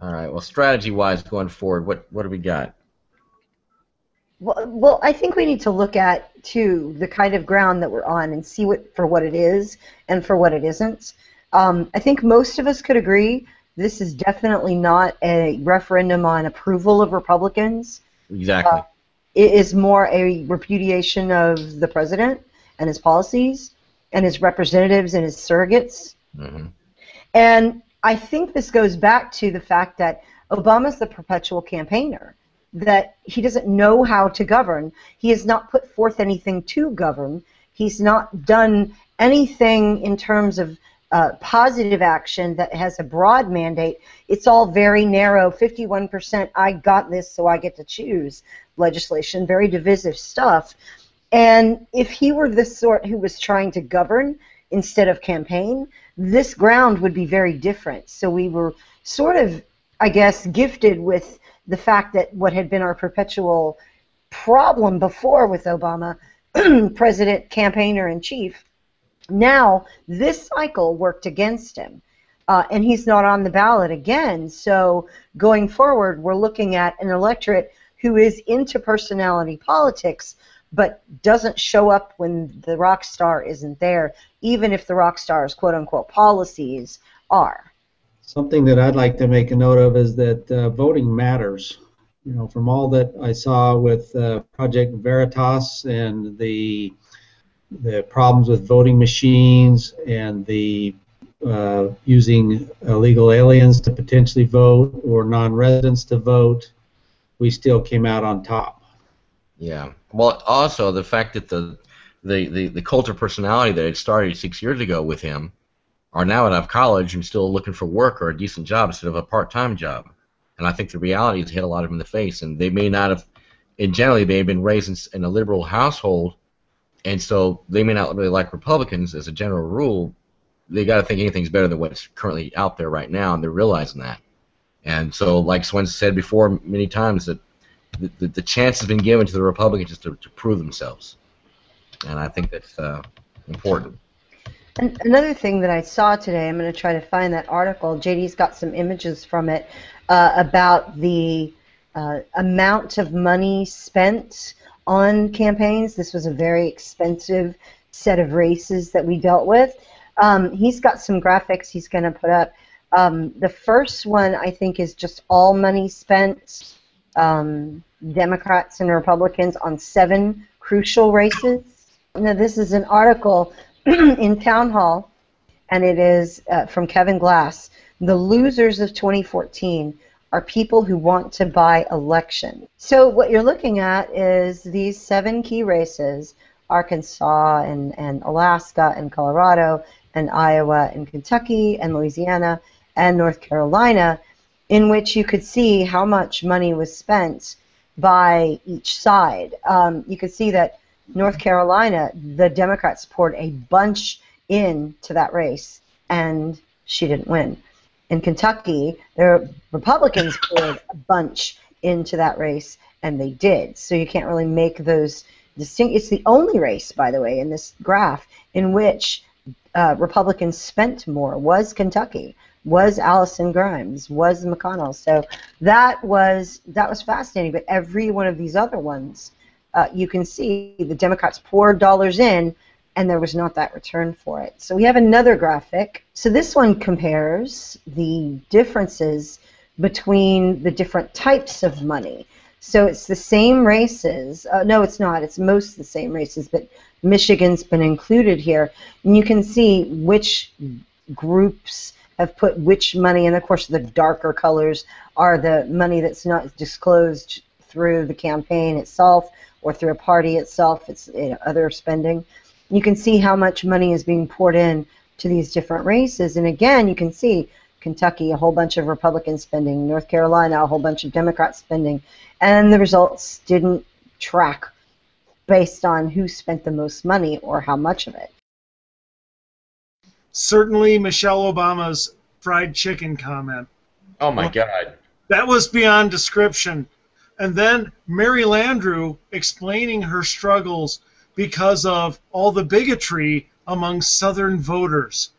All right. Well, strategy-wise, going forward, what do we got? Well, I think we need to look at too the kind of ground that we're on and see what for what it is and for what it isn't. I think most of us could agree this is definitely not a referendum on approval of Republicans. Exactly. It is more a repudiation of the president and his policies and his representatives and his surrogates. Hmm. And I think this goes back to the fact that Obama's the perpetual campaigner, that he doesn't know how to govern. He has not put forth anything to govern. He's not done anything in terms of positive action that has a broad mandate. It's all very narrow, 51%, I got this so I get to choose legislation, very divisive stuff. And if he were the sort who was trying to govern instead of campaign, this ground would be very different. So we were sort of, I guess, gifted with the fact that what had been our perpetual problem before with Obama, president, campaigner in chief, now this cycle worked against him. And he's not on the ballot again. So going forward, we're looking at an electorate who is into personality politics, but doesn't show up when the rock star isn't there, even if the rock star's quote-unquote policies are. Something that I'd like to make a note of is that voting matters. You know, from all that I saw with Project Veritas and the problems with voting machines and the using illegal aliens to potentially vote or non-residents to vote, we still came out on top. Yeah. Well, also the fact that the cult of personality that had started 6 years ago with him are now out of college and still looking for work or a decent job instead of a part-time job. And I think the reality has hit a lot of them in the face. And they may not have, and generally they have been raised in a liberal household, and so they may not really like Republicans as a general rule. They got to think anything's better than what's currently out there right now, and they're realizing that. And so, like Swen said before many times, that the chance has been given to the Republicans just to prove themselves. And I think that's important. And another thing that I saw today, I'm going to try to find that article. JD's got some images from it about the amount of money spent on campaigns. This was a very expensive set of races that we dealt with. He's got some graphics he's going to put up. The first one, I think, is just all money spent, Democrats and Republicans, on 7 crucial races. Now, this is an article in Town Hall, and it is from Kevin Glass. The losers of 2014 are people who want to buy election. So what you're looking at is these 7 key races: Arkansas and Alaska and Colorado and Iowa and Kentucky and Louisiana and North Carolina, in which you could see how much money was spent by each side. You could see that North Carolina, the Democrats poured a bunch into that race, and she didn't win. In Kentucky, the Republicans poured a bunch into that race, and they did. So you can't really make those distinct. It's the only race, by the way, in this graph in which Republicans spent more. Was Kentucky, was Allison Grimes, was McConnell. So that was fascinating. But every one of these other ones, you can see the Democrats poured dollars in, and there was not that return for it. So we have another graphic. So this one compares the differences between the different types of money. So it's the same races. No, it's not. It's most the same races, but Michigan's been included here. And you can see which groups have put which money, and of course the darker colors are the money that's not disclosed through the campaign itself or through a party itself. It's other spending. You can see how much money is being poured in to these different races. And again, you can see Kentucky, a whole bunch of Republican spending, North Carolina, a whole bunch of Democrat spending, and the results didn't track based on who spent the most money or how much of it. Certainly Michelle Obama's fried chicken comment. Oh my God. That was beyond description. And then Mary Landrieu explaining her struggles because of all the bigotry among Southern voters.